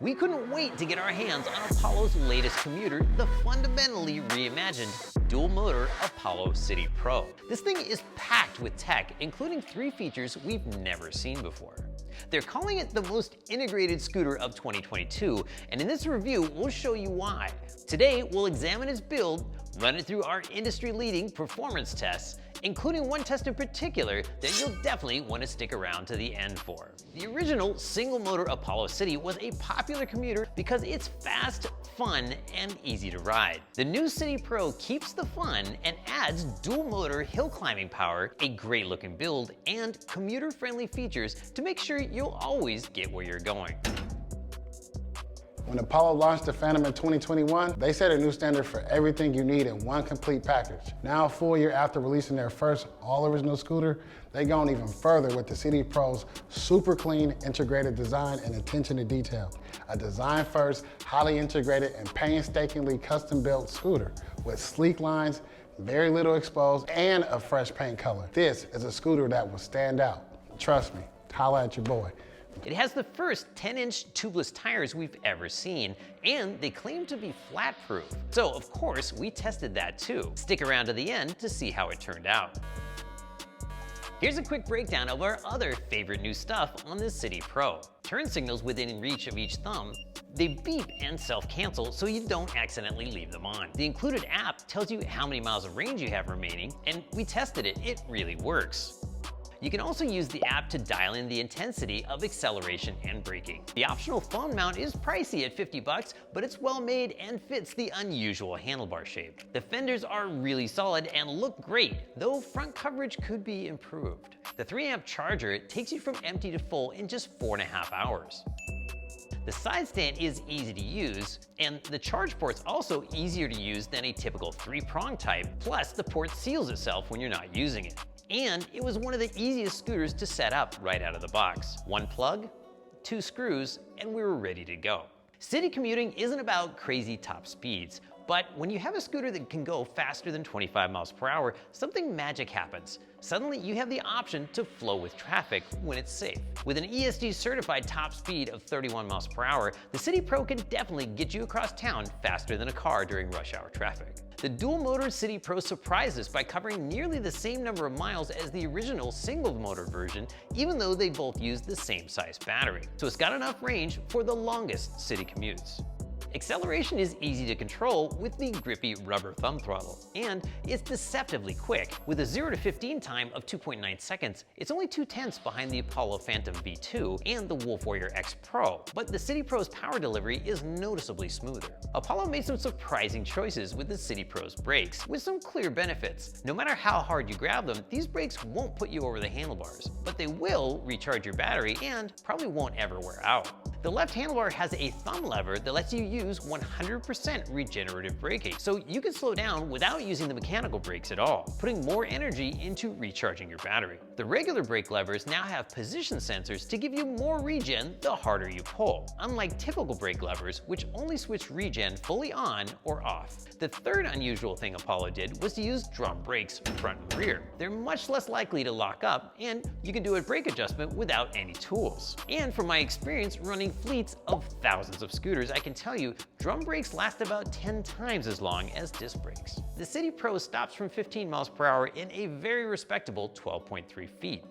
We couldn't wait to get our hands on Apollo's latest commuter, the fundamentally reimagined dual-motor Apollo City Pro. This thing is packed with tech, including 3 features we've never seen before. They're calling it the most integrated scooter of 2022, and in this review, we'll show you why. Today, we'll examine its build, run it through our industry-leading performance tests, including one test in particular that you'll definitely want to stick around to the end for. The original single-motor Apollo City was a popular commuter because it's fast, fun, and easy to ride. The new City Pro keeps the fun and adds dual-motor hill climbing power, a great-looking build, and commuter-friendly features to make sure you'll always get where you're going. When Apollo launched the Phantom in 2021, they set a new standard for everything you need in one complete package. Now, a full year after releasing their first all-original scooter, they've gone even further with the City Pro's super clean, integrated design and attention to detail. A design-first, highly integrated, and painstakingly custom-built scooter with sleek lines, very little exposed, and a fresh paint color. This is a scooter that will stand out. Trust me, holla at your boy. It has the first 10-inch tubeless tires we've ever seen, and they claim to be flat-proof. So, of course, we tested that too. Stick around to the end to see how it turned out. Here's a quick breakdown of our other favorite new stuff on the City Pro. Turn signals within reach of each thumb. They beep and self-cancel so you don't accidentally leave them on. The included app tells you how many miles of range you have remaining, and we tested it, it really works. You can also use the app to dial in the intensity of acceleration and braking. The optional phone mount is pricey at $50, but it's well made and fits the unusual handlebar shape. The fenders are really solid and look great, though front coverage could be improved. The 3-amp charger takes you from empty to full in just 4.5 hours. The side stand is easy to use, and the charge port's also easier to use than a typical 3-prong type, plus the port seals itself when you're not using it. And it was one of the easiest scooters to set up right out of the box. 1 plug, 2 screws, and we were ready to go. City commuting isn't about crazy top speeds, but when you have a scooter that can go faster than 25 miles per hour, something magic happens. Suddenly, you have the option to flow with traffic when it's safe. With an ESD certified top speed of 31 miles per hour, the City Pro can definitely get you across town faster than a car during rush hour traffic. The dual-motor City Pro surprised us by covering nearly the same number of miles as the original single-motor version, even though they both use the same size battery. So it's got enough range for the longest city commutes. Acceleration is easy to control with the grippy rubber thumb throttle, and it's deceptively quick. With a 0 to 15 time of 2.9 seconds, it's only 2/10 behind the Apollo Phantom V2 and the Wolf Warrior X Pro, but the City Pro's power delivery is noticeably smoother. Apollo made some surprising choices with the City Pro's brakes, with some clear benefits. No matter how hard you grab them, these brakes won't put you over the handlebars, but they will recharge your battery and probably won't ever wear out. The left handlebar has a thumb lever that lets you use 100% regenerative braking, so you can slow down without using the mechanical brakes at all, putting more energy into recharging your battery. The regular brake levers now have position sensors to give you more regen the harder you pull, unlike typical brake levers, which only switch regen fully on or off. The third unusual thing Apollo did was to use drum brakes front and rear. They're much less likely to lock up, and you can do a brake adjustment without any tools. And from my experience running fleets of thousands of scooters, I can tell you drum brakes last about 10 times as long as disc brakes. The City Pro stops from 15 miles per hour in a very respectable 12.3 feet.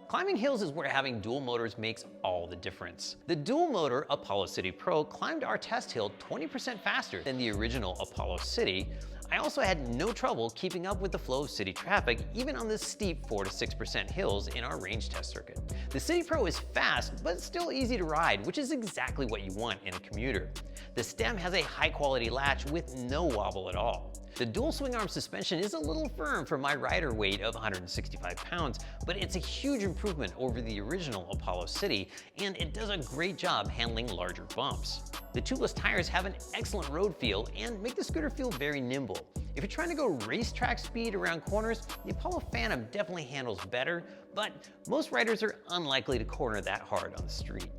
Climbing hills is where having dual motors makes all the difference. The dual motor Apollo City Pro climbed our test hill 20% faster than the original Apollo City. I also had no trouble keeping up with the flow of city traffic, even on the steep 4 to 6% hills in our range test circuit. The City Pro is fast, but still easy to ride, which is exactly what you want in a commuter. The stem has a high-quality latch with no wobble at all. The dual swing arm suspension is a little firm for my rider weight of 165 pounds, but it's a huge improvement over the original Apollo City, and it does a great job handling larger bumps. The tubeless tires have an excellent road feel and make the scooter feel very nimble. If you're trying to go racetrack speed around corners, the Apollo Phantom definitely handles better, but most riders are unlikely to corner that hard on the street.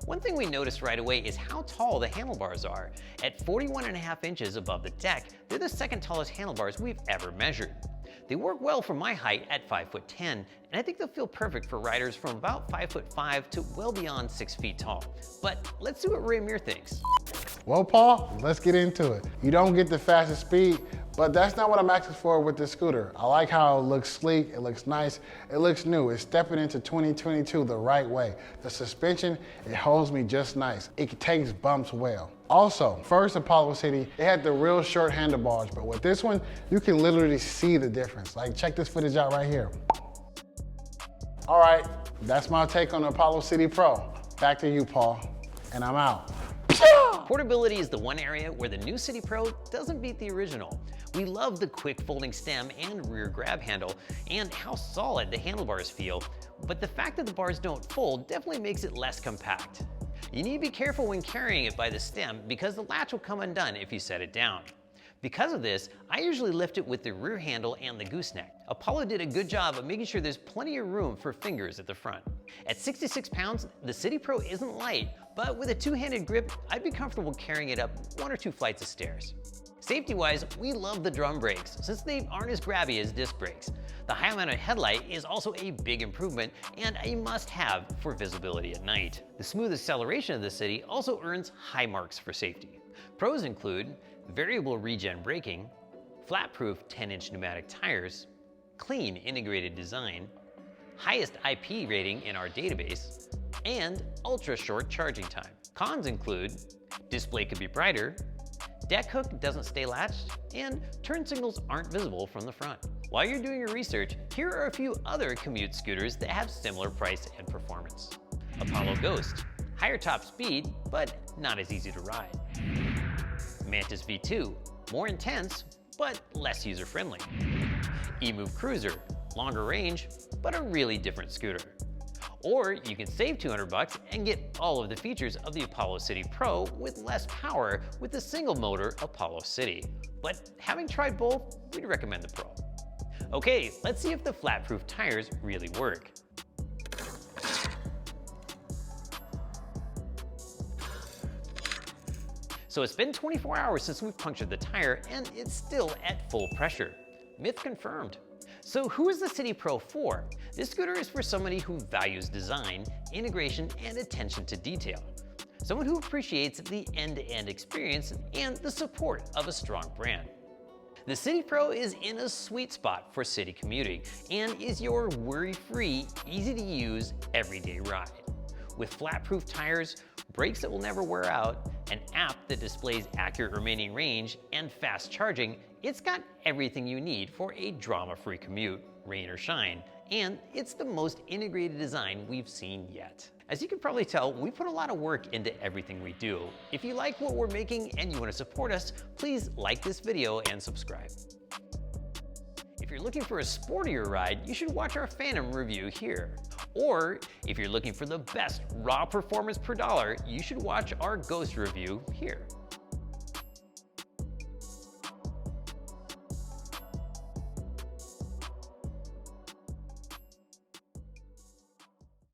One thing we noticed right away is how tall the handlebars are. At 41.5 inches above the deck, they're the second tallest handlebars we've ever measured. They work well for my height at 5'10", and I think they'll feel perfect for riders from about 5'5" to well beyond 6 feet tall. But let's see what Ray Amir thinks. Well, Paul, let's get into it. You don't get the fastest speed, but that's not what I'm asking for with this scooter. I like how it looks sleek, it looks nice, it looks new. It's stepping into 2022 the right way. The suspension, it holds me just nice. It takes bumps well. Also, first Apollo City, they had the real short handlebars, but with this one, you can literally see the difference. Like, check this footage out right here. All right, that's my take on the Apollo City Pro. Back to you, Paul, and I'm out. Portability is the one area where the new City Pro doesn't beat the original. We love the quick folding stem and rear grab handle, and how solid the handlebars feel, but the fact that the bars don't fold definitely makes it less compact. You need to be careful when carrying it by the stem because the latch will come undone if you set it down. Because of this, I usually lift it with the rear handle and the gooseneck. Apollo did a good job of making sure there's plenty of room for fingers at the front. At 66 pounds, the City Pro isn't light, but with a two-handed grip, I'd be comfortable carrying it up 1 or 2 flights of stairs. Safety-wise, we love the drum brakes since they aren't as grabby as disc brakes. The high-mounted headlight is also a big improvement and a must-have for visibility at night. The smooth acceleration of the City also earns high marks for safety. Pros include variable regen braking, flat-proof 10-inch pneumatic tires, clean integrated design, highest IP rating in our database, and ultra-short charging time. Cons include display could be brighter, deck hook doesn't stay latched, and turn signals aren't visible from the front. While you're doing your research, here are a few other commute scooters that have similar price and performance. Apollo Ghost, higher top speed, but not as easy to ride. Mantis V2, more intense, but less user-friendly. eMove Cruiser, longer range, but a really different scooter. Or you can save $200 and get all of the features of the Apollo City Pro with less power with the single motor Apollo City. But having tried both, we'd recommend the Pro. Okay, let's see if the flat-proof tires really work. So it's been 24 hours since we've punctured the tire and it's still at full pressure. Myth confirmed. So who is the City Pro for? This scooter is for somebody who values design, integration, and attention to detail. Someone who appreciates the end-to-end experience and the support of a strong brand. The City Pro is in a sweet spot for city commuting and is your worry-free, easy-to-use, everyday ride. With flat-proof tires, brakes that will never wear out, an app that displays accurate remaining range, and fast charging, it's got everything you need for a drama-free commute, rain or shine, and it's the most integrated design we've seen yet. As you can probably tell, we put a lot of work into everything we do. If you like what we're making and you want to support us, please like this video and subscribe. If you're looking for a sportier ride, you should watch our Phantom review here. Or if you're looking for the best raw performance per dollar, you should watch our Ghost review here.